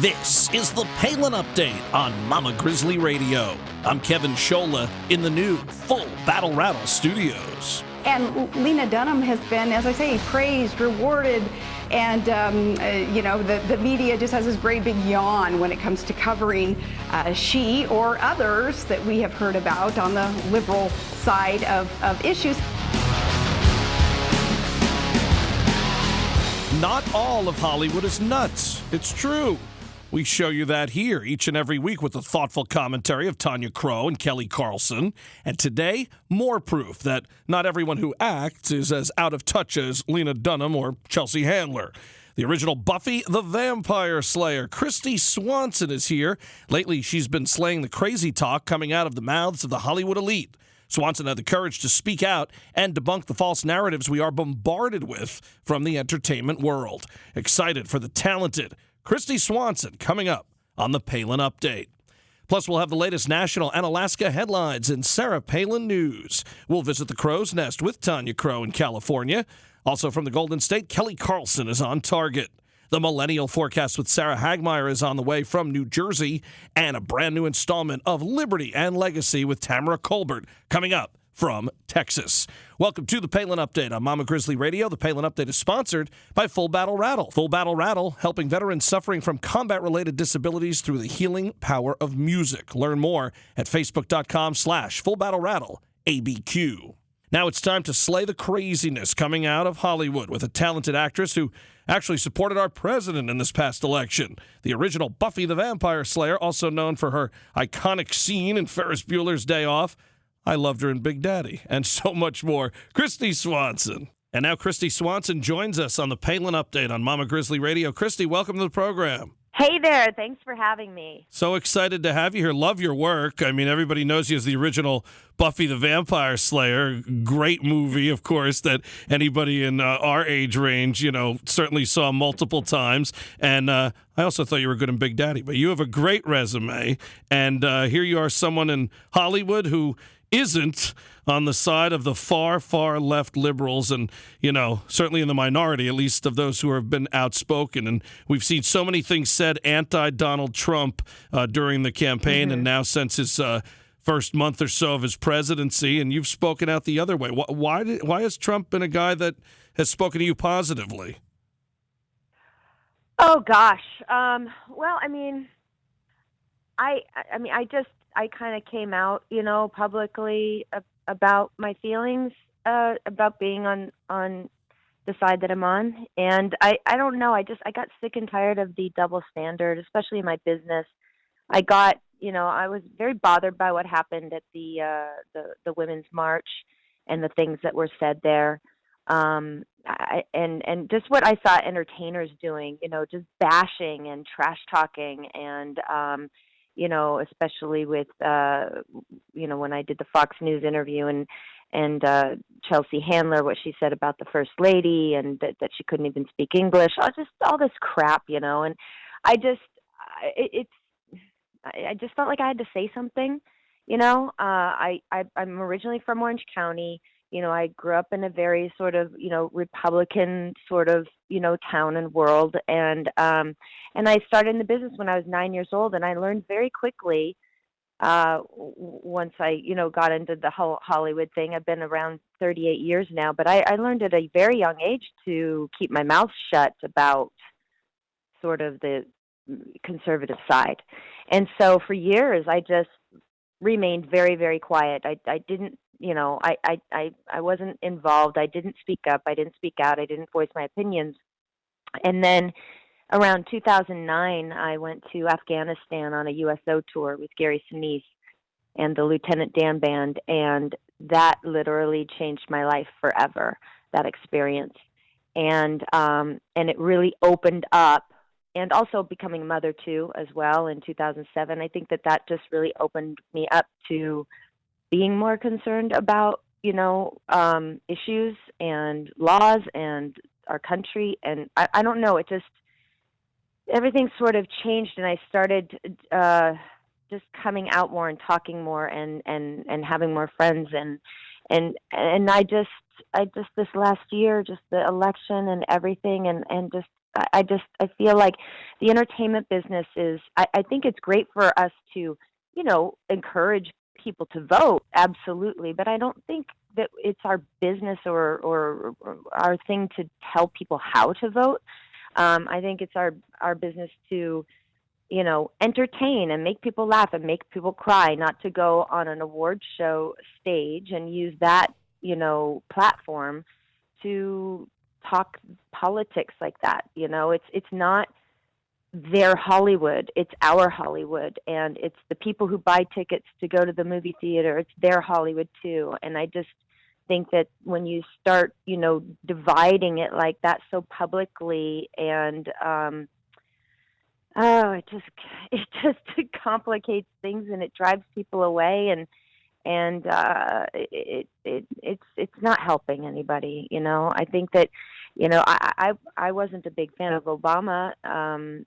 This is the Palin Update on Mama Grizzly Radio. I'm Kevin Scholla in the new Full Battle Rattle studios. And Lena Dunham has been, as I say, praised, rewarded, and the media just has this great big yawn when it comes to covering she or others that we have heard about on the liberal side of issues. Not all of Hollywood is nuts. It's true. We show you that here each and every week with the thoughtful commentary of Tanya Crow and Kelly Carlson. And today, more proof that not everyone who acts is as out of touch as Lena Dunham or Chelsea Handler. The original Buffy the Vampire Slayer, Kristy Swanson, is here. Lately, she's been slaying the crazy talk coming out of the mouths of the Hollywood elite. Swanson had the courage to speak out and debunk the false narratives we are bombarded with from the entertainment world. Excited for the talented Kristy Swanson coming up on the Palin Update. Plus, we'll have the latest national and Alaska headlines in Sarah Palin News. We'll visit the Crow's Nest with Tanya Crow in California. Also from the Golden State, Kelly Carlson is on target. The Millennial Forecast with Sarah Hagmeyer is on the way from New Jersey. And a brand new installment of Liberty and Legacy with Tamara Colbert coming up from Texas. Welcome to the Palin Update on Mama Grizzly Radio. The Palin Update is sponsored by Full Battle Rattle. Full Battle Rattle, helping veterans suffering from combat-related disabilities through the healing power of music. Learn more at facebook.com/fullbattlerattle.abq. Now it's time to slay the craziness coming out of Hollywood with a talented actress who actually supported our president in this past election. The original Buffy the Vampire Slayer, also known for her iconic scene in Ferris Bueller's Day Off, I Loved Her in Big Daddy, and so much more. Kristy Swanson. And now Kristy Swanson joins us on the Palin Update on Mama Grizzly Radio. Kristy, welcome to the program. Hey there. Thanks for having me. So excited to have you here. Love your work. I mean, everybody knows you as the original Buffy the Vampire Slayer. Great movie, of course, that anybody in our age range, certainly saw multiple times. And I also thought you were good in Big Daddy. But you have a great resume. And here you are, someone in Hollywood who isn't on the side of the far, far left liberals and, certainly in the minority, at least of those who have been outspoken. And we've seen so many things said anti-Donald Trump during the campaign and now since his first month or so of his presidency, and you've spoken out the other way. Why has Trump been a guy that has spoken to you positively? Oh, gosh. Well, I kind of came out, publicly about my feelings about being on the side that I'm on. And I don't know. I got sick and tired of the double standard, especially in my business. I was very bothered by what happened at the Women's March and the things that were said there. And just what I saw entertainers doing, just bashing and trash talking and, especially with, when I did the Fox News interview and Chelsea Handler, what she said about the First Lady and that she couldn't even speak English, all this crap, and I just felt like I had to say something, I'm originally from Orange County. I grew up in a very sort of, Republican sort of, town and world. And I started in the business when I was 9 years old, and I learned very quickly, once I, got into the whole Hollywood thing. I've been around 38 years now, but I learned at a very young age to keep my mouth shut about sort of the conservative side. And so for years, I just remained very, very quiet. I didn't, I wasn't involved. I didn't speak up. I didn't speak out. I didn't voice my opinions. And then around 2009, I went to Afghanistan on a USO tour with Gary Sinise and the Lieutenant Dan Band. And that literally changed my life forever, that experience. And it really opened up. And also becoming a mother too, as well, in 2007. I think that just really opened me up to being more concerned about, issues and laws and our country. And I don't know, everything sort of changed, and I started just coming out more and talking more and having more friends. And I just this last year, just the election and everything, and just I feel like the entertainment business is, I think it's great for us to, encourage people to vote, absolutely, but I don't think that it's our business or our thing to tell people how to vote. I think it's our business to, entertain and make people laugh and make people cry, not to go on an award show stage and use that, platform to talk politics like that. It's not their Hollywood, it's our Hollywood, and it's the people who buy tickets to go to the movie theater, it's their Hollywood too. And I just think that when you start, dividing it like that so publicly, and it just complicates things, and it drives people away, and it's not helping anybody. I think that, I wasn't a big fan of Obama. I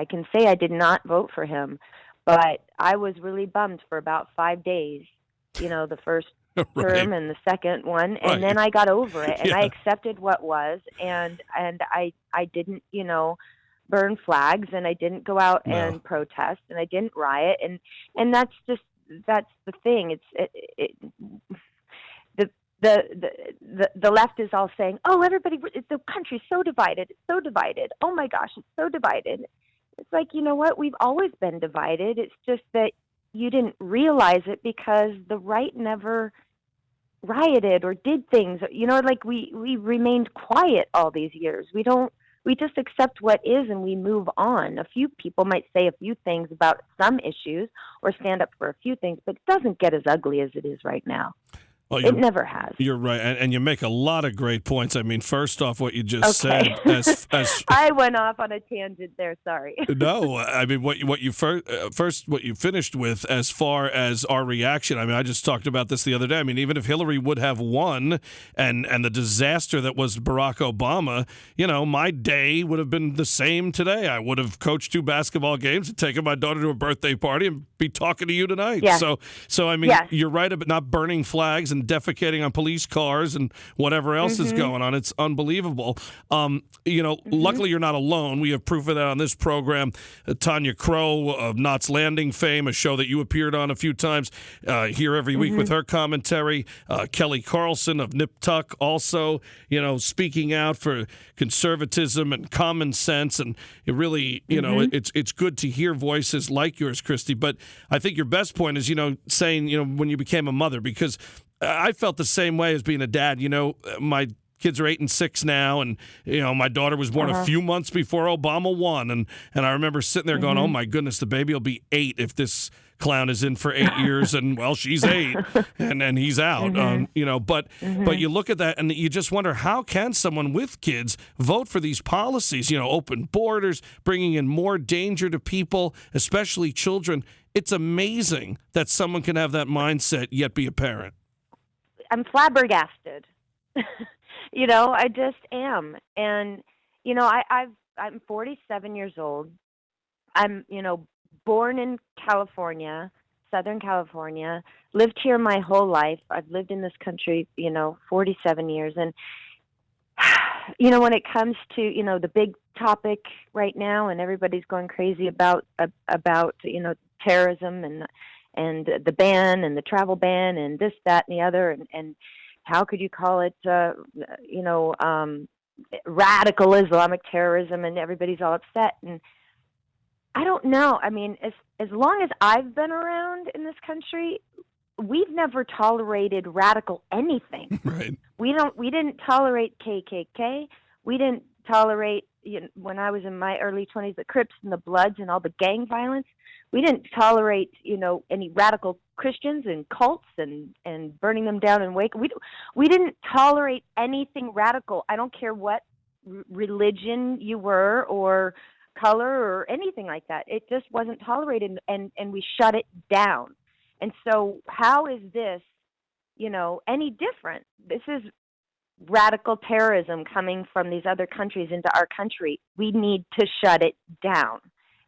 can say I did not vote for him, but I was really bummed for about 5 days, the first Right. term and the second one, and then I got over it, and I accepted what was, and I didn't, burn flags, and I didn't go out and protest, and I didn't riot, and that's the thing. The left is all saying, "Oh, the country's so divided. It's so divided. Oh my gosh, it's so divided." It's like, you know what? We've always been divided. It's just that you didn't realize it because the right never rioted or did things. Like we remained quiet all these years. We just accept what is, and we move on. A few people might say a few things about some issues or stand up for a few things, but it doesn't get as ugly as it is right now. Well, it never has. You're right, and you make a lot of great points. I mean, first off, what you just said, as I went off on a tangent there. Sorry. No, I mean what you first what you finished with, as far as our reaction. I mean, I just talked about this the other day. I mean, even if Hillary would have won, and the disaster that was Barack Obama, my day would have been the same today. I would have coached 2 basketball games and taken my daughter to a birthday party and be talking to you tonight. Yes. So I mean, you're right about not burning flags and defecating on police cars and whatever else is going on. It's unbelievable. Luckily you're not alone. We have proof of that on this program. Tanya Crow of Knots Landing fame, a show that you appeared on a few times, here every week with her commentary. Kelly Carlson of Nip Tuck also, speaking out for conservatism and common sense. And it really, it's good to hear voices like yours, Kristy. But I think your best point is, saying, when you became a mother, because I felt the same way as being a dad. My kids are 8 and 6 now, and my daughter was born a few months before Obama won, and I remember sitting there going, "Oh my goodness, the baby will be 8 if this clown is in for 8 years, and well, she's 8, and he's out." But you look at that, and you just wonder, how can someone with kids vote for these policies? Open borders, bringing in more danger to people, especially children. It's amazing that someone can have that mindset yet be a parent. I'm flabbergasted. I just am. And, I'm 47 years old. I'm, born in California, Southern California, lived here my whole life. I've lived in this country, 47 years. And, when it comes to, the big topic right now, and everybody's going crazy about terrorism and the ban and the travel ban and this, that, and the other, and how could you call it, radical Islamic terrorism, and everybody's all upset. And I don't know. I mean, as long as I've been around in this country, we've never tolerated radical anything. Right. We didn't tolerate KKK. We didn't tolerate, when I was in my early 20s, the Crips and the Bloods and all the gang violence. We didn't tolerate, any radical Christians and cults and burning them down in Waco. We didn't tolerate anything radical. I don't care what religion you were or color or anything like that. It just wasn't tolerated, and we shut it down. And so how is this, any different? This is radical terrorism coming from these other countries into our country. We need to shut it down.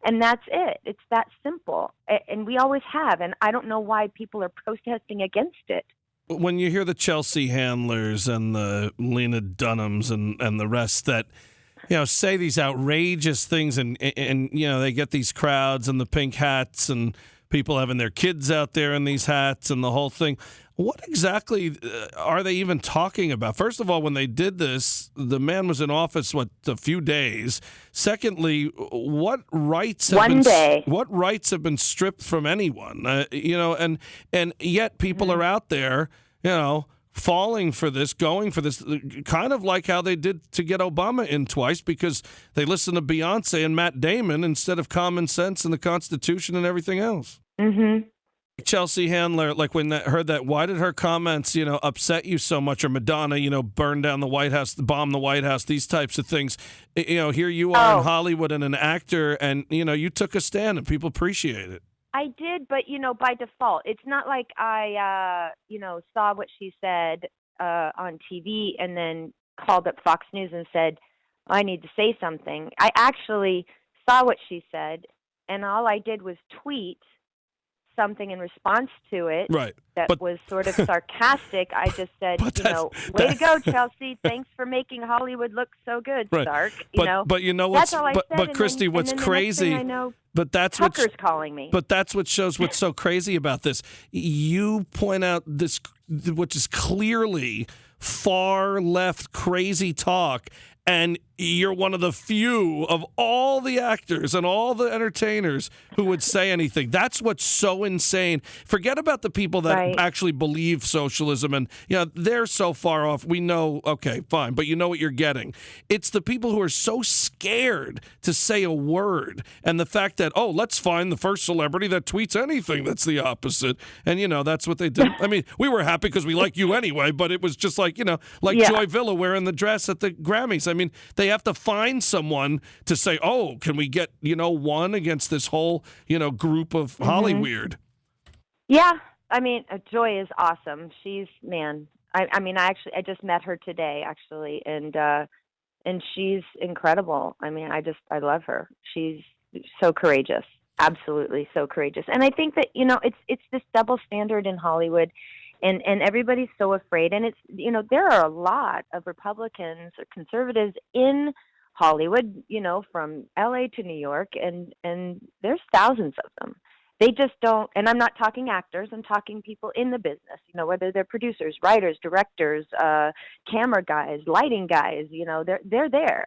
And that's it. It's that simple. And we always have. And I don't know why people are protesting against it. When you hear the Chelsea Handlers and the Lena Dunhams and the rest that, say these outrageous things, and they get these crowds and the pink hats and people having their kids out there in these hats and the whole thing. What exactly are they even talking about? First of all, when they did this, the man was in office, a few days. Secondly, what rights have been stripped from anyone? And yet people are out there, falling for this, going for this, kind of like how they did to get Obama in twice, because they listened to Beyonce and Matt Damon instead of common sense and the Constitution and everything else. Mm-hmm. Chelsea Handler, like when heard that, why did her comments, upset you so much? Or Madonna, burn down the White House, bomb the White House, these types of things. Here you are in Hollywood and an actor, and, you took a stand and people appreciate it. I did, but, by default, it's not like I, saw what she said on TV and then called up Fox News and said, I need to say something. I actually saw what she said, and all I did was tweet something in response to it, right? That was sort of sarcastic. I just said, way to go, Chelsea. Thanks for making Hollywood look so good, right. Stark. But you know what's, that's all I said. But Kristy, what's crazy? I know, but that's Tucker's calling me. But that's what shows what's so crazy about this. You point out this, which is clearly far left crazy talk. And you're one of the few of all the actors and all the entertainers who would say anything. That's what's so insane. Forget about the people that actually believe socialism and, they're so far off. We know, okay, fine, but you know what you're getting. It's the people who are so scared to say a word, and the fact that, let's find the first celebrity that tweets anything that's the opposite. And, that's what they did. I mean, we were happy because we like you anyway, but it was just like, Joy Villa wearing the dress at the Grammys. I mean, they have to find someone to say, can we get, one against this whole, group of Hollyweird? Yeah. I mean, Joy is awesome. She's, I just met her today, actually, and she's incredible. I mean, I love her. She's so courageous. Absolutely so courageous. And I think that, it's this double standard in Hollywood. And everybody's so afraid. And it's, there are a lot of Republicans or conservatives in Hollywood, from LA to New York, and there's thousands of them. They just don't, and I'm not talking actors, I'm talking people in the business, whether they're producers, writers, directors, camera guys, lighting guys, they're there.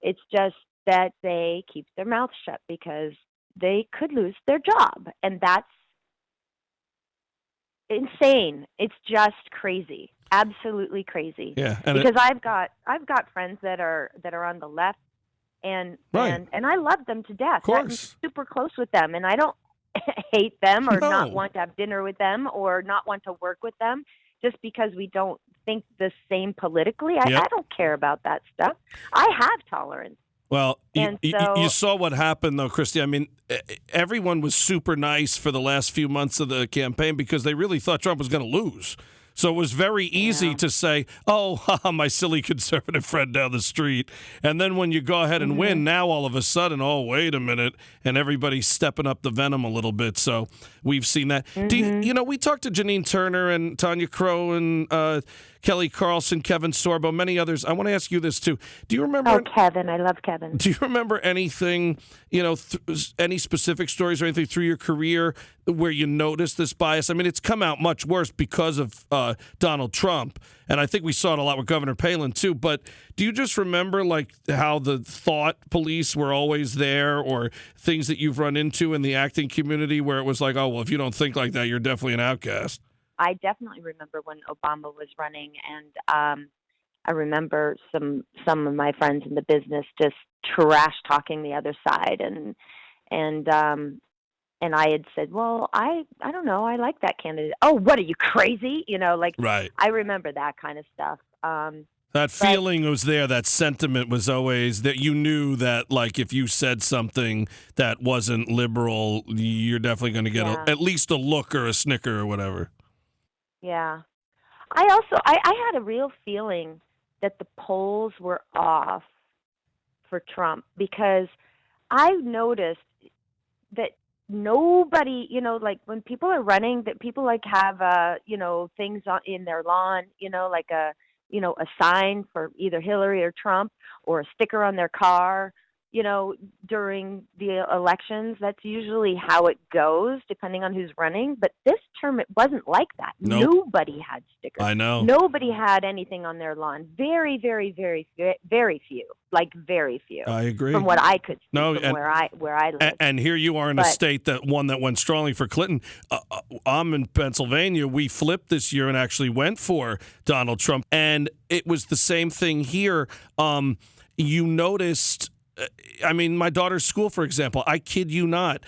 It's just that they keep their mouths shut because they could lose their job. And that's insane. It's just crazy. Absolutely crazy. Yeah, because I've got friends that are on the left, and I love them to death. Of course. I'm super close with them, and I don't hate them or not want to have dinner with them or not want to work with them just because we don't think the same politically. I don't care about that stuff. I have tolerance. Well, you saw what happened, though, Kristy. I mean, everyone was super nice for the last few months of the campaign because they really thought Trump was going to lose. So it was very easy to say, my silly conservative friend down the street. And then when you go ahead and win, now all of a sudden, wait a minute, and everybody's stepping up the venom a little bit. So we've seen that. We talked to Janine Turner and Tanya Crow and Kelly Carlson, Kevin Sorbo, many others. I want to ask you this, too. Do you remember... Kevin. I love Kevin. Do you remember anything, any specific stories or anything through your career where you noticed this bias? I mean, it's come out much worse because of Donald Trump, and I think we saw it a lot with Governor Palin, too. But do you just remember, like, how the thought police were always there, or things that you've run into in the acting community where it was like, if you don't think like that, you're definitely an outcast? I definitely remember when Obama was running, and I remember some of my friends in the business just trash talking the other side, and I had said, well, I don't know, I like that candidate. Oh, what are you, crazy? Right. I remember that kind of stuff. That feeling was there. That sentiment was always that you knew that, like, if you said something that wasn't liberal, you're definitely going to get at least a look or a snicker or whatever. Yeah. I had a real feeling that the polls were off for Trump because I noticed that nobody, like when people are running, that people like have, things in their lawn, like a sign for either Hillary or Trump, or a sticker on their car, during the elections. That's usually how it goes, depending on who's running. But this term, it wasn't like that. Nope. Nobody had stickers. I know. Nobody had anything on their lawn. Very, very, very, very few. Like very few. I agree. From what I could see No, from where I live. And here you are in a state that went strongly for Clinton. I'm in Pennsylvania. We flipped this year and actually went for Donald Trump. And it was the same thing here. You noticed... my daughter's school, for example, I kid you not,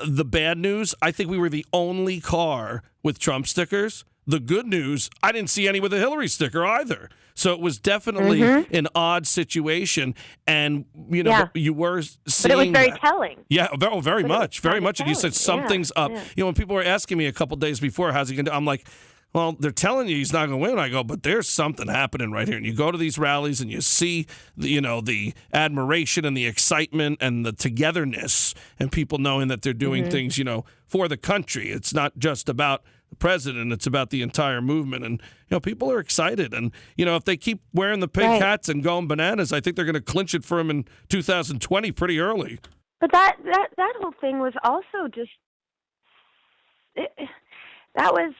the bad news, I think we were the only car with Trump stickers. The good news, I didn't see any with a Hillary sticker either. So it was definitely an odd situation. And, you were seeing... But it was very telling. Yeah, very much. Very much. And you said something's up. Yeah. When people were asking me a couple days before, how's he going to do? I'm like... Well, they're telling you he's not going to win. I go, but there's something happening right here. And you go to these rallies and you see, the admiration and the excitement and the togetherness and people knowing that they're doing things, for the country. It's not just about the president. It's about the entire movement. And, people are excited. And, if they keep wearing the pink hats and going bananas, I think they're going to clinch it for him in 2020 pretty early. But that whole thing was also just... That was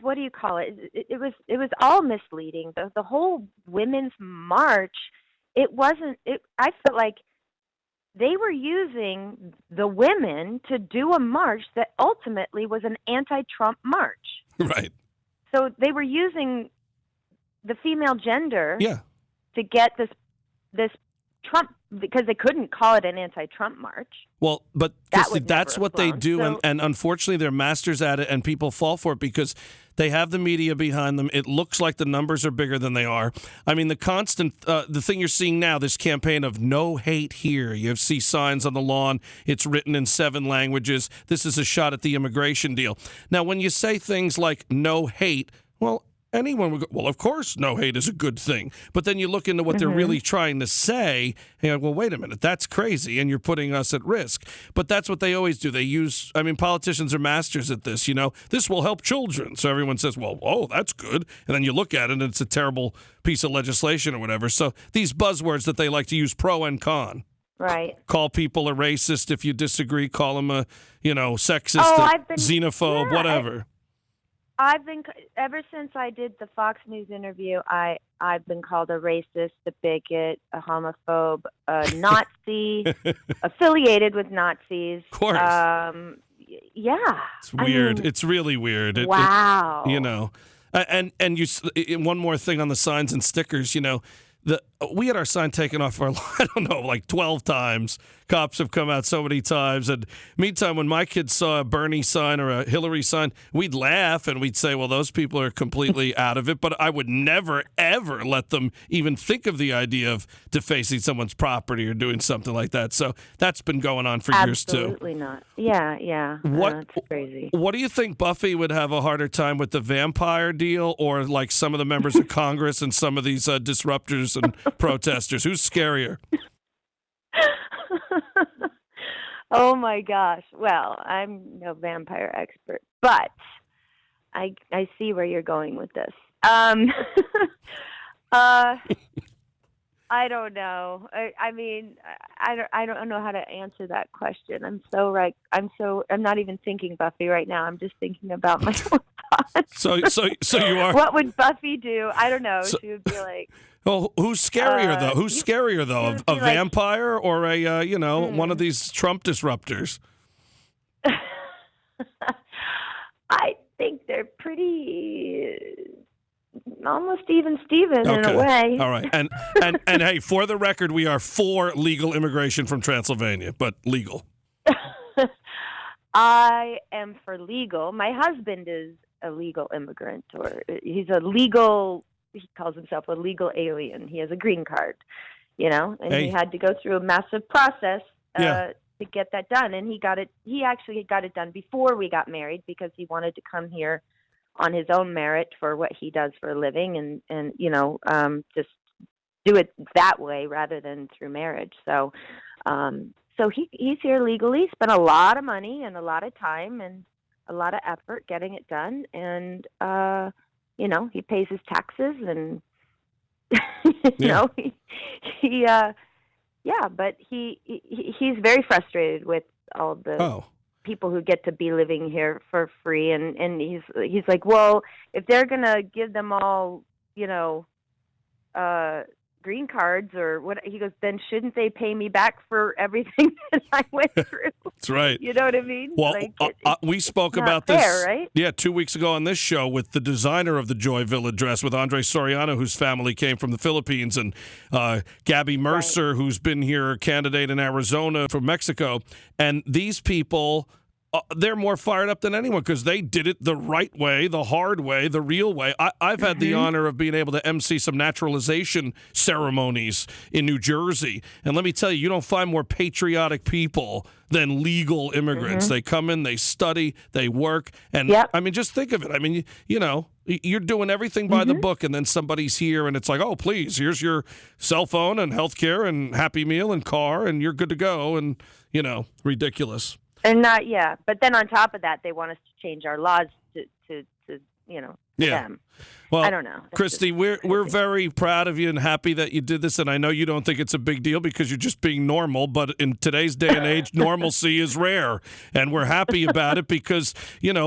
what do you call it? It was all misleading. The whole women's march. It wasn't. I felt like they were using the women to do a march that ultimately was an anti-Trump march. Right. So they were using the female gender to get this Trump, because they couldn't call it an anti-Trump march. Well, but that's what they do, and unfortunately they're masters at it, and people fall for it because they have the media behind them. It looks like the numbers are bigger than they are. The constant, the thing you're seeing now, this campaign of no hate here. You see signs on the lawn. It's written in 7 languages. This is a shot at the immigration deal. Now, when you say things like no hate, well, anyone would go, well, of course, no hate is a good thing. But then you look into what they're really trying to say, and you're like, well, wait a minute, that's crazy, and you're putting us at risk. But that's what they always do. They use, politicians are masters at this, this will help children. So everyone says, well, oh, that's good. And then you look at it, and it's a terrible piece of legislation or whatever. So these buzzwords that they like to use, pro and con. Right. Call people a racist if you disagree. Call them a, sexist, xenophobe, whatever. I've been, ever since I did the Fox News interview, I've been called a racist, a bigot, a homophobe, a Nazi, affiliated with Nazis. Of course. Yeah. It's weird. It's really weird. Wow. And one more thing on the signs and stickers, we had our sign taken off I don't know, like 12 times. Cops have come out so many times. And meantime, when my kids saw a Bernie sign or a Hillary sign, we'd laugh and we'd say, well, those people are completely out of it. But I would never, ever let them even think of the idea of defacing someone's property or doing something like that. So that's been going on for years, too. Absolutely not. Yeah. That's crazy. What do you think Buffy would have a harder time with, the vampire deal or like some of the members of Congress and some of these disruptors and protesters? Who's scarier? Oh my gosh. Well, I'm no vampire expert, but I see where you're going with this. I don't know. I don't know how to answer that question. I'm not even thinking Buffy right now. I'm just thinking about my own thoughts. So you are. What would Buffy do? I don't know. She would be like. Well, who's scarier though? Who's scarier though? A vampire or a one of these Trump disruptors? I think they're pretty almost even Steven in a way. All right. And hey, for the record, we are for legal immigration from Transylvania, but legal. I am for legal. My husband is a legal immigrant, or he's a legal. He calls himself a legal alien. He has a green card, and he had to go through a massive process to get that done. And he actually got it done before we got married because he wanted to come here on his own merit for what he does for a living and just do it that way rather than through marriage. So he's here legally, spent a lot of money and a lot of time and a lot of effort getting it done. And, he pays his taxes and But he's very frustrated with all the people who get to be living here for free, and he's like, well, if they're gonna give them all, green cards or what, he goes, then shouldn't they pay me back for everything that I went through? That's right. You know what I mean? Well, we spoke about this, fair, right? Yeah, 2 weeks ago on this show with the designer of the Joy Villa dress, with Andre Soriano, whose family came from the Philippines, and Gabby Mercer, who's been here, candidate in Arizona from Mexico. And these people, they're more fired up than anyone because they did it the right way, the hard way, the real way. I've had the honor of being able to MC some naturalization ceremonies in New Jersey. And let me tell you, you don't find more patriotic people than legal immigrants. They come in, they study, they work. And I mean, just think of it. I mean, you're doing everything by the book, and then somebody's here and it's like, oh, please, here's your cell phone and health care and Happy Meal and car, and you're good to go. And, ridiculous. And but then on top of that, they want us to change our laws to them. Well, I don't know. Kristy, we're very proud of you and happy that you did this. And I know you don't think it's a big deal because you're just being normal. But in today's day and age, normalcy is rare. And we're happy about it because,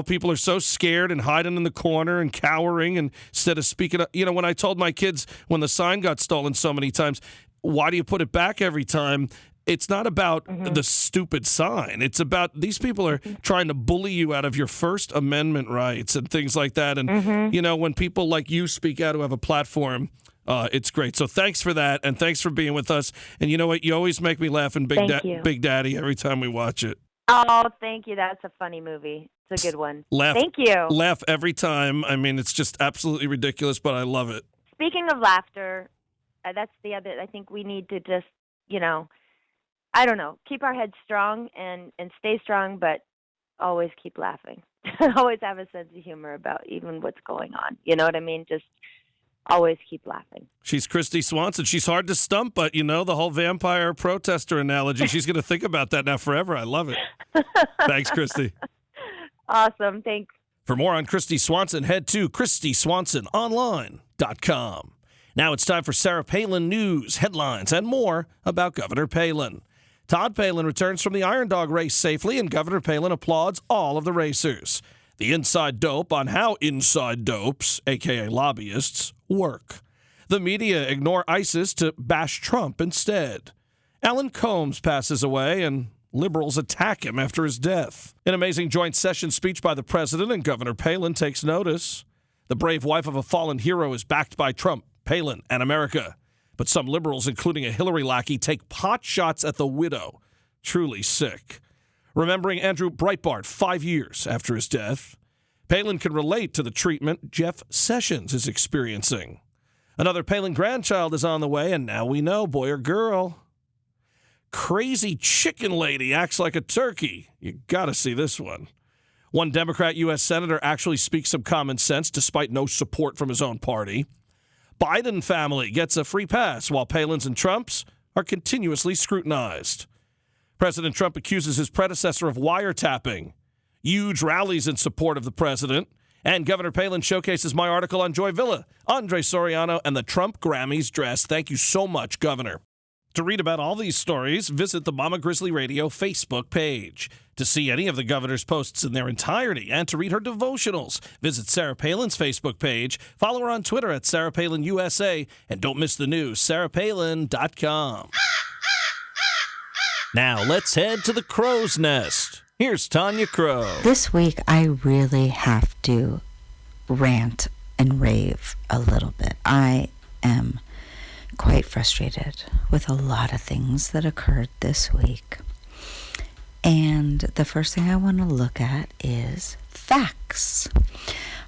people are so scared and hiding in the corner and cowering. And instead of speaking up, when I told my kids when the sign got stolen so many times, why do you put it back every time? It's not about the stupid sign. It's about these people are trying to bully you out of your First Amendment rights and things like that. And, when people like you speak out who have a platform, it's great. So thanks for that, and thanks for being with us. And you know what? You always make me laugh in Big Daddy every time we watch it. Oh, thank you. That's a funny movie. It's a good one. Thank you. Laugh every time. I mean, it's just absolutely ridiculous, but I love it. Speaking of laughter, that's the other. I think we need to just, I don't know, keep our heads strong and stay strong, but always keep laughing. Always have a sense of humor about even what's going on. You know what I mean? Just always keep laughing. She's Kristy Swanson. She's hard to stump, but, the whole vampire protester analogy, she's going to think about that now forever. I love it. Thanks, Kristy. Awesome. Thanks. For more on Kristy Swanson, head to KristySwansonOnline.com. Now it's time for Sarah Palin news, headlines, and more about Governor Palin. Todd Palin returns from the Iron Dog race safely, and Governor Palin applauds all of the racers. The inside dope on how inside dopes, a.k.a. lobbyists, work. The media ignore ISIS to bash Trump instead. Alan Combs passes away, and liberals attack him after his death. An amazing joint session speech by the president, and Governor Palin takes notice. The brave wife of a fallen hero is backed by Trump, Palin, and America. But some liberals, including a Hillary lackey, take pot shots at the widow. Truly sick. Remembering Andrew Breitbart 5 years after his death. Palin can relate to the treatment Jeff Sessions is experiencing. Another Palin grandchild is on the way, and now we know, boy or girl. Crazy chicken lady acts like a turkey. You gotta see this one. One Democrat U.S. Senator actually speaks some common sense despite no support from his own party. Biden family gets a free pass while Palin's and Trump's are continuously scrutinized. President Trump accuses his predecessor of wiretapping. Huge rallies in support of the president. And Governor Palin showcases my article on Joy Villa, Andre Soriano, and the Trump Grammys dress. Thank you so much, Governor. To read about all these stories, visit the Mama Grizzly Radio Facebook page. To see any of the governor's posts in their entirety and to read her devotionals, visit Sarah Palin's Facebook page. Follow her on Twitter at Sarah Palin USA. And don't miss the news, sarahpalin.com. Now let's head to the crow's nest. Here's Tanya Crow. This week, I really have to rant and rave a little bit. I am quite frustrated with a lot of things that occurred this week. And the first thing I want to look at is facts.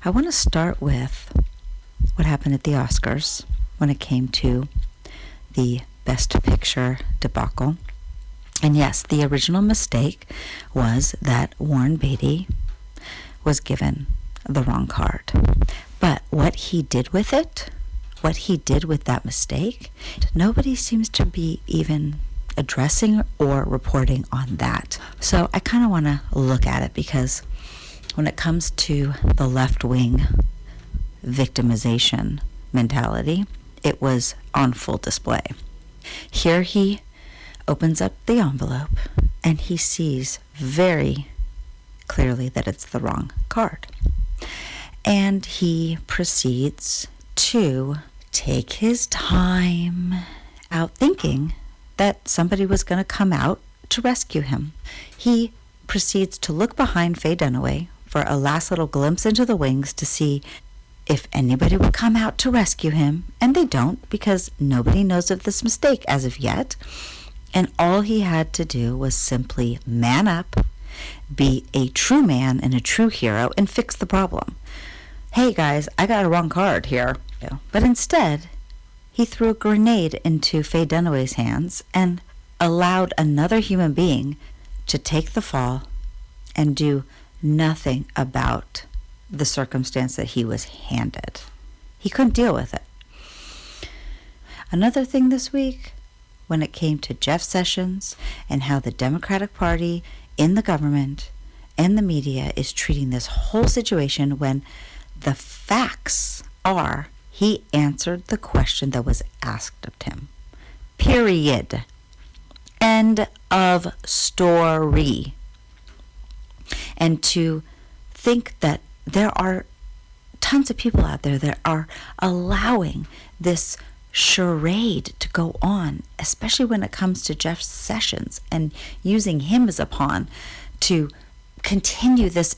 I want to start with what happened at the Oscars when it came to the Best Picture debacle. And yes, the original mistake was that Warren Beatty was given the wrong card. But what he did with it, what he did with that mistake, nobody seems to be even addressing or reporting on that. So I kind of want to look at it because when it comes to the left-wing victimization mentality, it was on full display. Here he opens up the envelope and he sees very clearly that it's the wrong card. And he proceeds to take his time out thinking that somebody was going to come out to rescue him. He proceeds to look behind Faye Dunaway for a last little glimpse into the wings to see if anybody would come out to rescue him, and they don't, because nobody knows of this mistake as of yet. And all he had to do was simply man up, be a true man and a true hero, and fix the problem. Hey guys, I got a wrong card here. But instead, he threw a grenade into Faye Dunaway's hands and allowed another human being to take the fall and do nothing about the circumstance that he was handed. He couldn't deal with it. Another thing this week, when it came to Jeff Sessions and how the Democratic Party in the government and the media is treating this whole situation, when the facts are he answered the question that was asked of him. Period. End of story. And to think that there are tons of people out there that are allowing this charade to go on, especially when it comes to Jeff Sessions, and using him as a pawn to continue this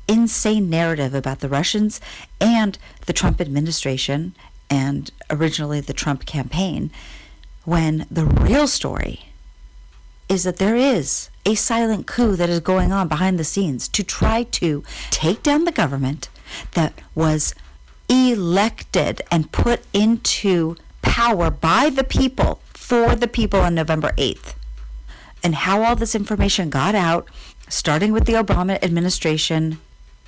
insane narrative about the Russians and the Trump administration and originally the Trump campaign, when the real story is that there is a silent coup that is going on behind the scenes to try to take down the government that was elected and put into power by the people for the people on November 8th. And how all this information got out, starting with the Obama administration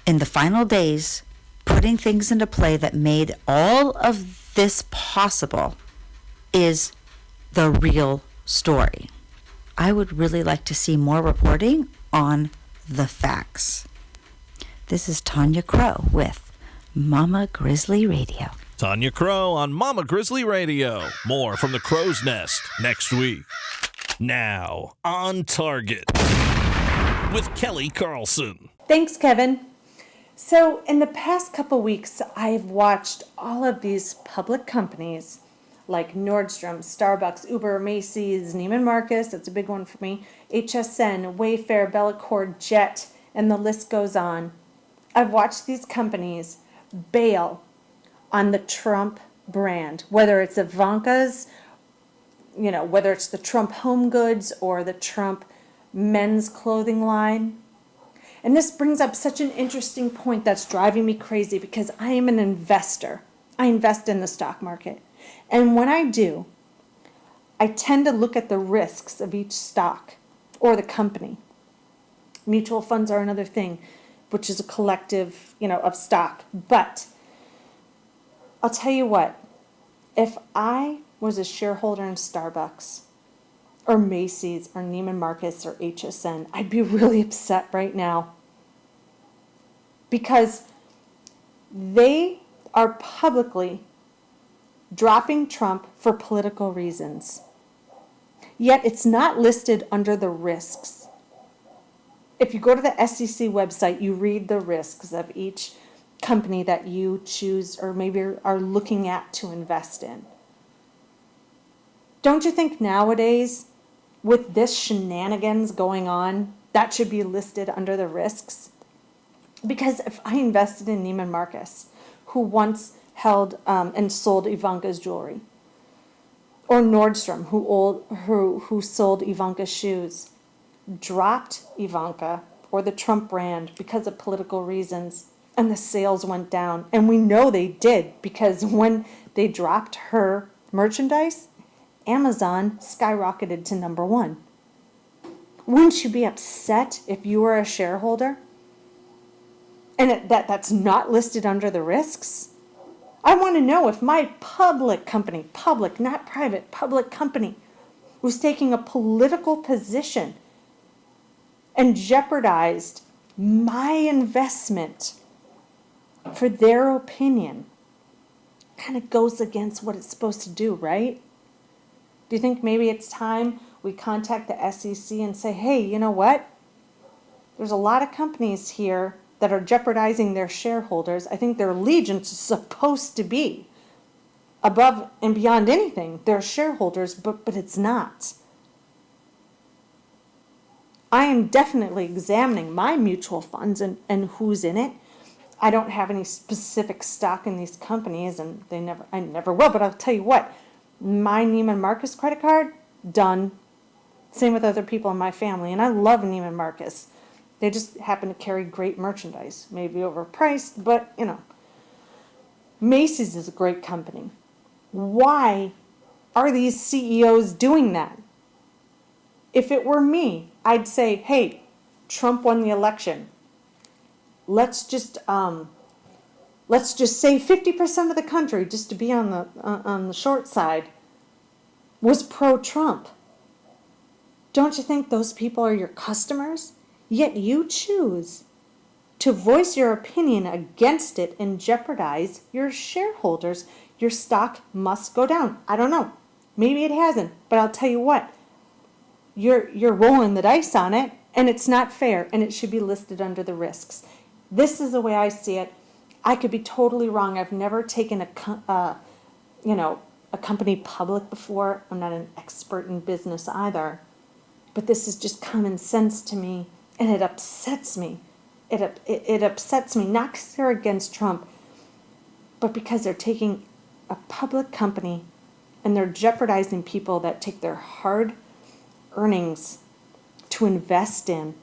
in the final days, putting things into play that made all of this possible, is the real story. I would really like to see more reporting on the facts. This is Tanya Crow with Mama Grizzly Radio. Tanya Crow on Mama Grizzly Radio. More from the Crow's Nest next week. Now, on Target with Kelly Carlson. Thanks, Kevin. So in the past couple weeks, I've watched all of these public companies like Nordstrom, Starbucks, Uber, Macy's, Neiman Marcus, that's a big one for me, HSN, Wayfair, Bellacord, Jet, and the list goes on. I've watched these companies bail on the Trump brand, whether it's Ivanka's, whether it's the Trump home goods or the Trump men's clothing line. And this brings up such an interesting point that's driving me crazy, because I am an investor. I invest in the stock market. And when I do, I tend to look at the risks of each stock or the company. Mutual funds are another thing, which is a collective, of stock. But I'll tell you what, if I was a shareholder in Starbucks or Macy's or Neiman Marcus or HSN, I'd be really upset right now, because they are publicly dropping Trump for political reasons. Yet it's not listed under the risks. If you go to the SEC website, you read the risks of each company that you choose or maybe are looking at to invest in. Don't you think nowadays, with this shenanigans going on, that should be listed under the risks? Because if I invested in Neiman Marcus, who once held and sold Ivanka's jewelry, or Nordstrom, who sold Ivanka's shoes, dropped Ivanka or the Trump brand because of political reasons, and the sales went down. And we know they did, because when they dropped her merchandise, Amazon skyrocketed to number 1. Wouldn't you be upset if you were a shareholder and that's not listed under the risks? I want to know if my public company, public, not private, public company, was taking a political position and jeopardized my investment for their opinion. kind of goes against what it's supposed to do, right? Do you think maybe it's time we contact the SEC and say, hey, you know what? There's a lot of companies here that are jeopardizing their shareholders. I think their allegiance is supposed to be above and beyond anything, their shareholders, but it's not. I am definitely examining my mutual funds and who's in it. I don't have any specific stock in these companies, and I never will, but I'll tell you what, my Neiman Marcus credit card, done. Same with other people in my family, and I love Neiman Marcus. They just happen to carry great merchandise, maybe overpriced, but Macy's is a great company. Why are these CEOs doing that? If it were me, I'd say, hey, Trump won the election. Let's just say 50% of the country, just to be on the short side, was pro-Trump. Don't you think those people are your customers? Yet you choose to voice your opinion against it and jeopardize your shareholders. Your stock must go down. I don't know. Maybe it hasn't, but I'll tell you what. You're rolling the dice on it, and it's not fair, and it should be listed under the risks. This is the way I see it. I could be totally wrong. I've never taken a company public before. I'm not an expert in business either, but this is just common sense to me, and it upsets me. It upsets me, not because they're against Trump, but because they're taking a public company and they're jeopardizing people that take their hard earnings to invest in,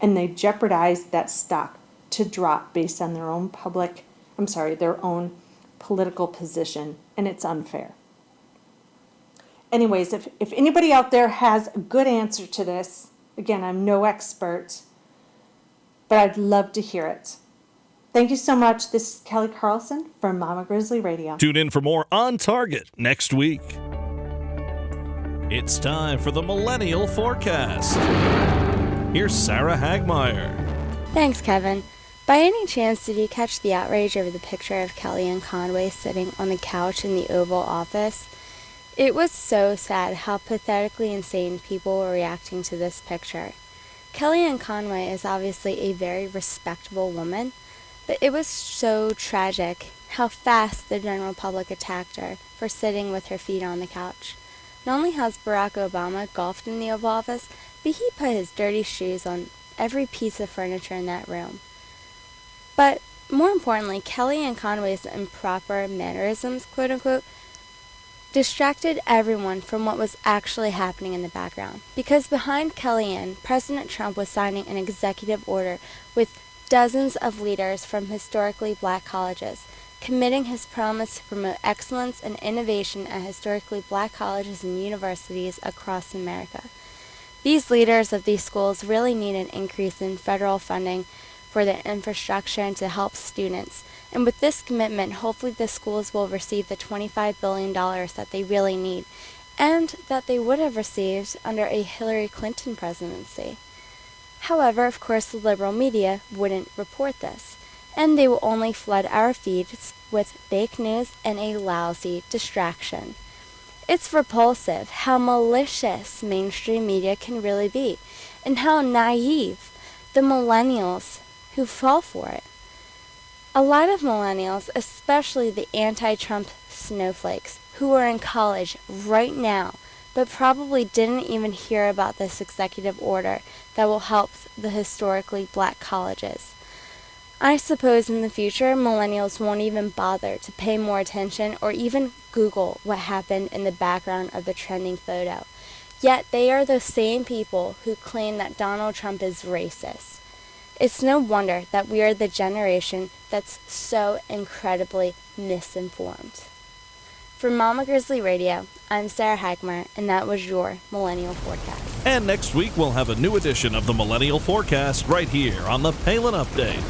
and they jeopardize that stock to drop based on their own their own political position, and it's unfair. Anyways, if anybody out there has a good answer to this, again, I'm no expert, but I'd love to hear it. Thank you so much. This is Kelly Carlson from Mama Grizzly Radio. Tune in for more On Target next week. It's time for the Millennial Forecast. Here's Sarah Hagmeyer. Thanks, Kevin. By any chance, did you catch the outrage over the picture of Kellyanne Conway sitting on the couch in the Oval Office? It was so sad how pathetically insane people were reacting to this picture. Kellyanne Conway is obviously a very respectable woman, but it was so tragic how fast the general public attacked her for sitting with her feet on the couch. Not only has Barack Obama golfed in the Oval Office, but he put his dirty shoes on every piece of furniture in that room. But more importantly, Kellyanne Conway's improper mannerisms, quote-unquote, distracted everyone from what was actually happening in the background. Because behind Kellyanne, President Trump was signing an executive order with dozens of leaders from historically black colleges, committing his promise to promote excellence and innovation at historically black colleges and universities across America. These leaders of these schools really need an increase in federal funding for their infrastructure and to help students. And with this commitment, hopefully the schools will receive the $25 billion that they really need, and that they would have received under a Hillary Clinton presidency. However, of course, the liberal media wouldn't report this, and they will only flood our feeds with fake news and a lousy distraction. It's repulsive how malicious mainstream media can really be, and how naive the millennials who fall for it. A lot of millennials, especially the anti-Trump snowflakes, who are in college right now, but probably didn't even hear about this executive order that will help the historically black colleges. I suppose in the future, millennials won't even bother to pay more attention or even Google what happened in the background of the trending photo. Yet they are the same people who claim that Donald Trump is racist. It's no wonder that we are the generation that's so incredibly misinformed. For Mama Grizzly Radio, I'm Sarah Hagmeyer, and that was your Millennial Forecast. And next week, we'll have a new edition of the Millennial Forecast right here on the Palin Update.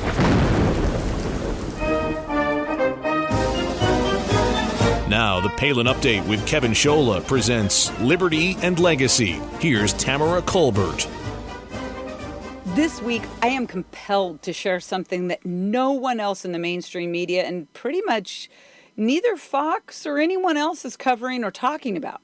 Now, the Palin Update with Kevin Scholla presents Liberty and Legacy. Here's Tamara Colbert. This week, I am compelled to share something that no one else in the mainstream media and pretty much neither Fox or anyone else is covering or talking about.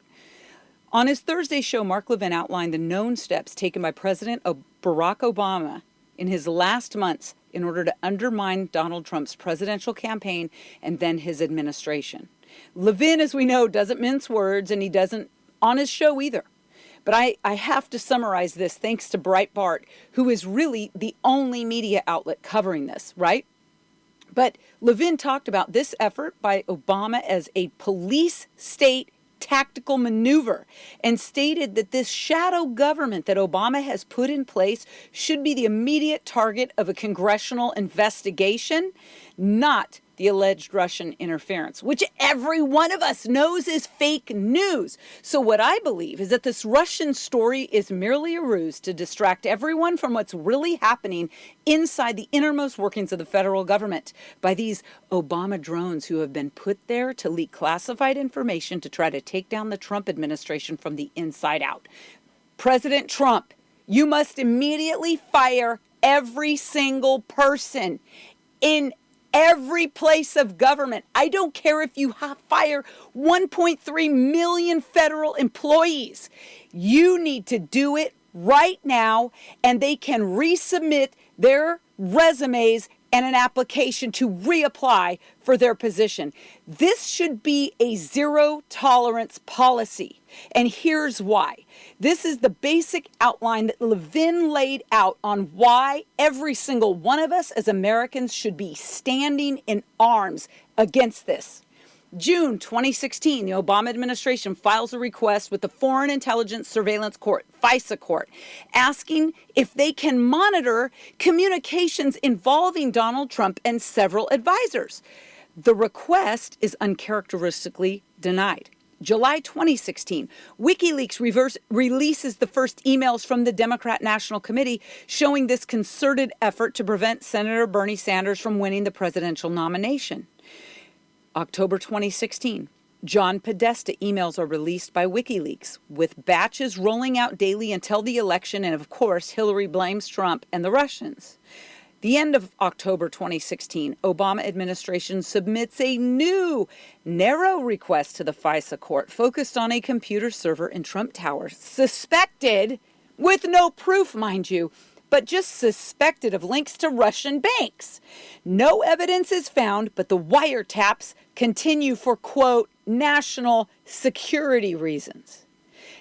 On his Thursday show, Mark Levin outlined the known steps taken by President Barack Obama in his last months in order to undermine Donald Trump's presidential campaign and then his administration. Levin, as we know, doesn't mince words, and he doesn't on his show either. But I have to summarize this thanks to Breitbart, who is really the only media outlet covering this, right? But Levin talked about this effort by Obama as a police state tactical maneuver and stated that this shadow government that Obama has put in place should be the immediate target of a congressional investigation, not the alleged Russian interference, which every one of us knows is fake news. So what I believe is that this Russian story is merely a ruse to distract everyone from what's really happening inside the innermost workings of the federal government by these Obama drones who have been put there to leak classified information to try to take down the Trump administration from the inside out. President Trump, you must immediately fire every single person in every place of government. I don't care if you fire 1.3 million federal employees. You need to do it right now, and they can resubmit their resumes and an application to reapply for their position. This should be a zero tolerance policy. And here's why. This is the basic outline that Levin laid out on why every single one of us as Americans should be standing in arms against this. June 2016, the Obama administration files a request with the Foreign Intelligence Surveillance Court, FISA court, asking if they can monitor communications involving Donald Trump and several advisors. The request is uncharacteristically denied. July 2016, WikiLeaks releases the first emails from the Democrat National Committee showing this concerted effort to prevent Senator Bernie Sanders from winning the presidential nomination. October 2016, John Podesta emails are released by WikiLeaks with batches rolling out daily until the election, and of course, Hillary blames Trump and the Russians. The end of October 2016, Obama administration submits a new, narrow request to the FISA court focused on a computer server in Trump Tower, suspected, with no proof, mind you, but just suspected of links to Russian banks. No evidence is found, but the wiretaps continue for, quote, national security reasons.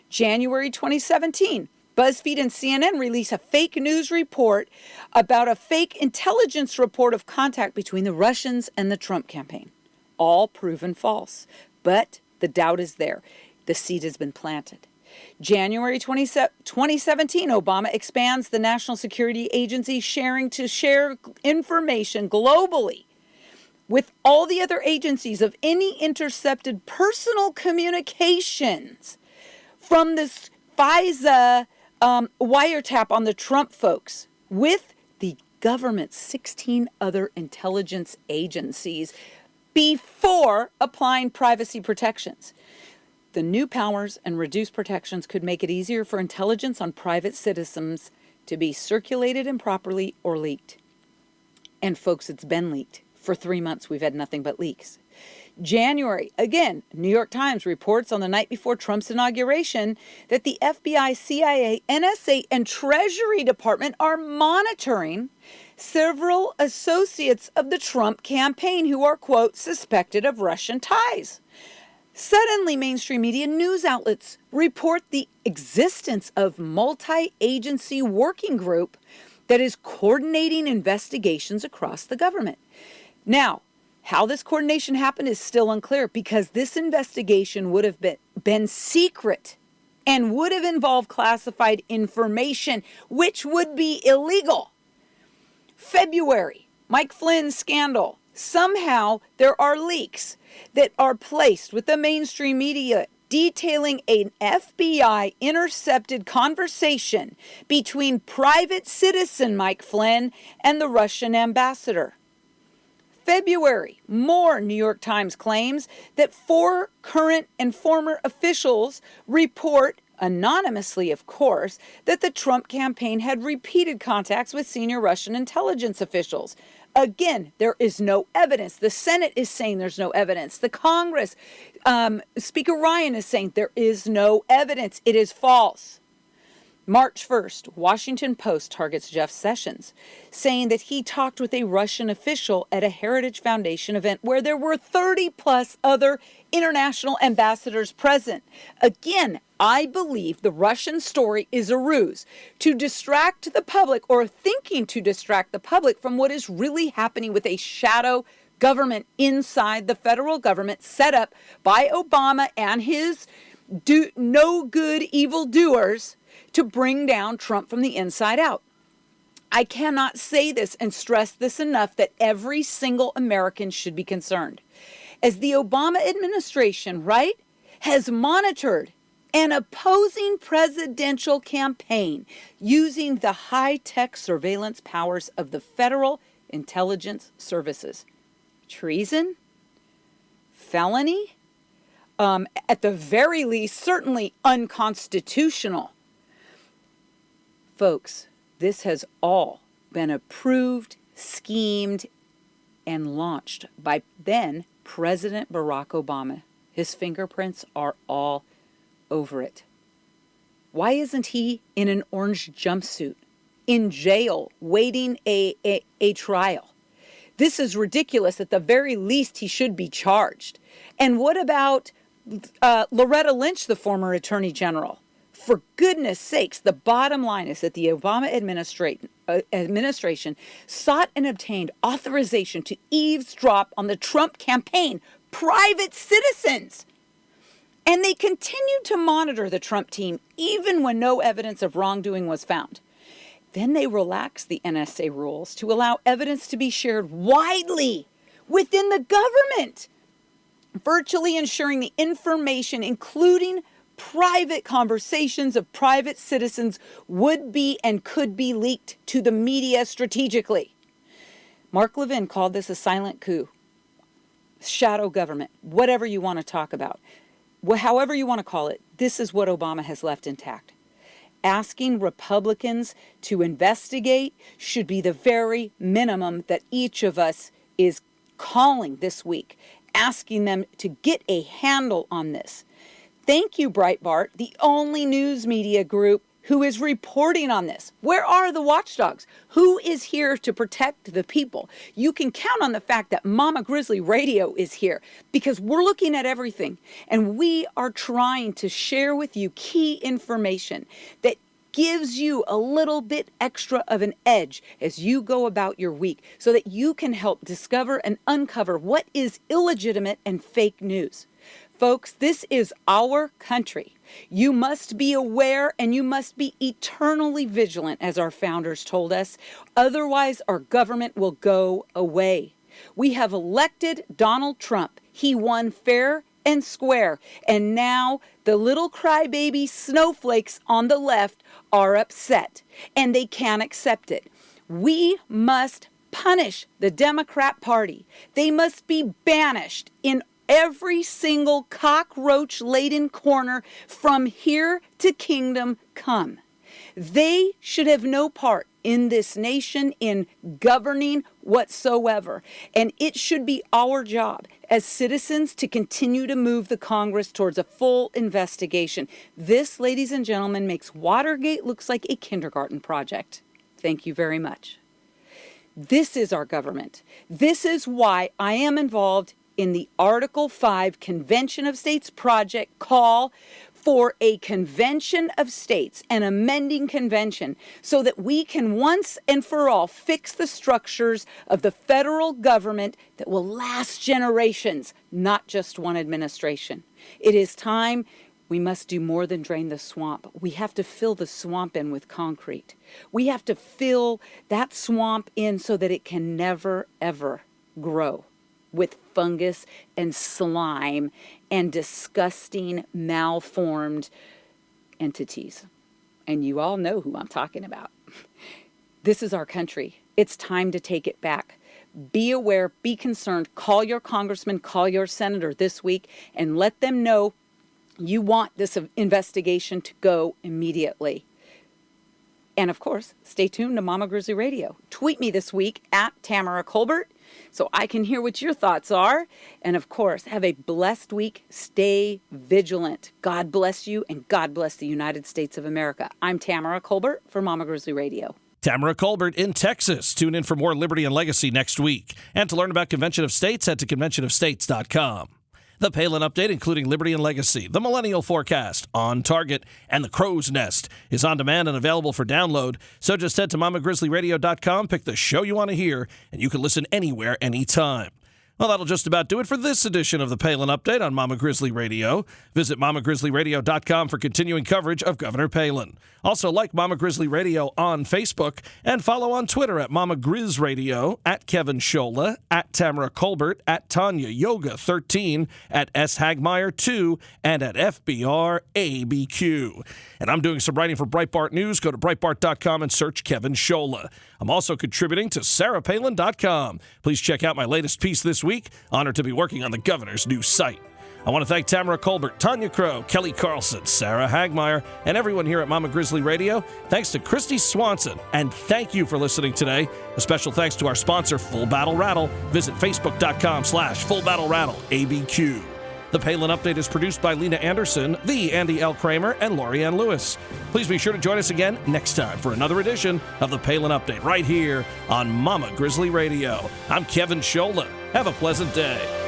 January 2017, BuzzFeed and CNN release a fake news report about a fake intelligence report of contact between the Russians and the Trump campaign. All proven false. But the doubt is there. The seed has been planted. January 2017, Obama expands the National Security Agency sharing to share information globally with all the other agencies of any intercepted personal communications from this FISA wiretap on the Trump folks with the government's 16 other intelligence agencies before applying privacy protections. The new powers and reduced protections could make it easier for intelligence on private citizens to be circulated improperly or leaked. And folks, it's been leaked. For 3 months, we've had nothing but leaks. January, again, New York Times reports on the night before Trump's inauguration that the FBI, CIA, NSA, and Treasury Department are monitoring several associates of the Trump campaign who are, quote, suspected of Russian ties. Suddenly, mainstream media news outlets report the existence of multi-agency working group that is coordinating investigations across the government. Now, how this coordination happened is still unclear because this investigation would have been secret and would have involved classified information, which would be illegal. February, Mike Flynn's scandal. Somehow there are leaks that are placed with the mainstream media detailing an FBI intercepted conversation between private citizen Mike Flynn and the Russian ambassador. February, more New York Times claims that 4 current and former officials report anonymously, of course, that the Trump campaign had repeated contacts with senior Russian intelligence officials. Again, there is no evidence. The Senate is saying there's no evidence. The Congress, Speaker Ryan is saying there is no evidence. It is false. March 1st, Washington Post targets Jeff Sessions, saying that he talked with a Russian official at a Heritage Foundation event where there were 30 plus other international ambassadors present. Again, I believe the Russian story is a ruse to distract the public, or thinking to distract the public, from what is really happening with a shadow government inside the federal government set up by Obama and his no good evildoers to bring down Trump from the inside out. I cannot say this and stress this enough, that every single American should be concerned. As the Obama administration, right, has monitored an opposing presidential campaign using the high-tech surveillance powers of the federal intelligence services. Treason? Felony? At the very least, certainly unconstitutional. Folks, this has all been approved, schemed, and launched by then President Barack Obama. His fingerprints are all over it. Why isn't he in an orange jumpsuit, in jail, waiting a trial? This is ridiculous. At the very least, he should be charged. And what about Loretta Lynch, the former Attorney General? For goodness sakes, the bottom line is that the Obama administration sought and obtained authorization to eavesdrop on the Trump campaign, private citizens. And they continued to monitor the Trump team even when no evidence of wrongdoing was found. Then they relaxed the NSA rules to allow evidence to be shared widely within the government, virtually ensuring the information, including private conversations of private citizens, would be and could be leaked to the media strategically. Mark Levin called this a silent coup, shadow government, whatever you want to talk about. However you want to call it, this is what Obama has left intact. Asking Republicans to investigate should be the very minimum that each of us is calling this week, asking them to get a handle on this. Thank you, Breitbart, the only news media group who is reporting on this. Where are the watchdogs? Who is here to protect the people? You can count on the fact that Mama Grizzly Radio is here, because we're looking at everything and we are trying to share with you key information that gives you a little bit extra of an edge as you go about your week, so that you can help discover and uncover what is illegitimate and fake news. Folks, this is our country. You must be aware and you must be eternally vigilant, as our founders told us. Otherwise, our government will go away. We have elected Donald Trump. He won fair and square. And now the little crybaby snowflakes on the left are upset, and they can't accept it. We must punish the Democrat Party. They must be banished in every single cockroach-laden corner from here to kingdom come. They should have no part in this nation, in governing whatsoever. And it should be our job as citizens to continue to move the Congress towards a full investigation. This, ladies and gentlemen, makes Watergate look like a kindergarten project. Thank you very much. This is our government. This is why I am involved in the Article 5 Convention of States project call for a convention of states, an amending convention, so that we can once and for all fix the structures of the federal government that will last generations, not just one administration. It is time. We must do more than drain the swamp. We have to fill the swamp in with concrete. We have to fill that swamp in so that it can never, ever grow with fungus and slime and disgusting, malformed entities. And you all know who I'm talking about. This is our country. It's time to take it back. Be aware, be concerned, call your congressman, call your senator this week, and let them know You want this investigation to go immediately. And of course, stay tuned to Mama Grizzly Radio. Tweet me this week at Tamara Colbert so I can hear what your thoughts are. And of course, have a blessed week. Stay vigilant. God bless you, and God bless the United States of America. I'm Tamara Colbert for Mama Grizzly Radio. Tamara Colbert in Texas. Tune in for more Liberty and Legacy next week. And to learn about Convention of States, head to conventionofstates.com. The Palin Update, including Liberty and Legacy, the Millennial Forecast, On Target, and the Crow's Nest, is on demand and available for download. So just head to mamagrizzlyradio.com, pick the show you want to hear, and you can listen anywhere, anytime. Well, that'll just about do it for this edition of the Palin Update on Mama Grizzly Radio. Visit mamagrizzlyradio.com for continuing coverage of Governor Palin. Also, like Mama Grizzly Radio on Facebook and follow on Twitter at Mama Grizz Radio, at Kevin Scholla, at Tamara Colbert, at Tanya Yoga 13, at S Hagmeyer 2, and at FBR ABQ. And I'm doing some writing for Breitbart News. Go to Breitbart.com and search Kevin Scholla. I'm also contributing to SarahPalin.com. Please check out my latest piece this week. Honored to be working on the governor's new site. I want to thank Tamara Colbert, Tanya Crow, Kelly Carlson, Sarah Hagmeyer, and everyone here at Mama Grizzly Radio. Thanks to Kristy Swanson, and thank you for listening today. A special thanks to our sponsor, Full Battle Rattle. Visit Facebook.com/Full Battle Rattle, ABQ. The Palin Update is produced by Lena Anderson, the Andy L. Kramer, and Lori Ann Lewis. Please be sure to join us again next time for another edition of the Palin Update right here on Mama Grizzly Radio. I'm Kevin Scholla. Have a pleasant day.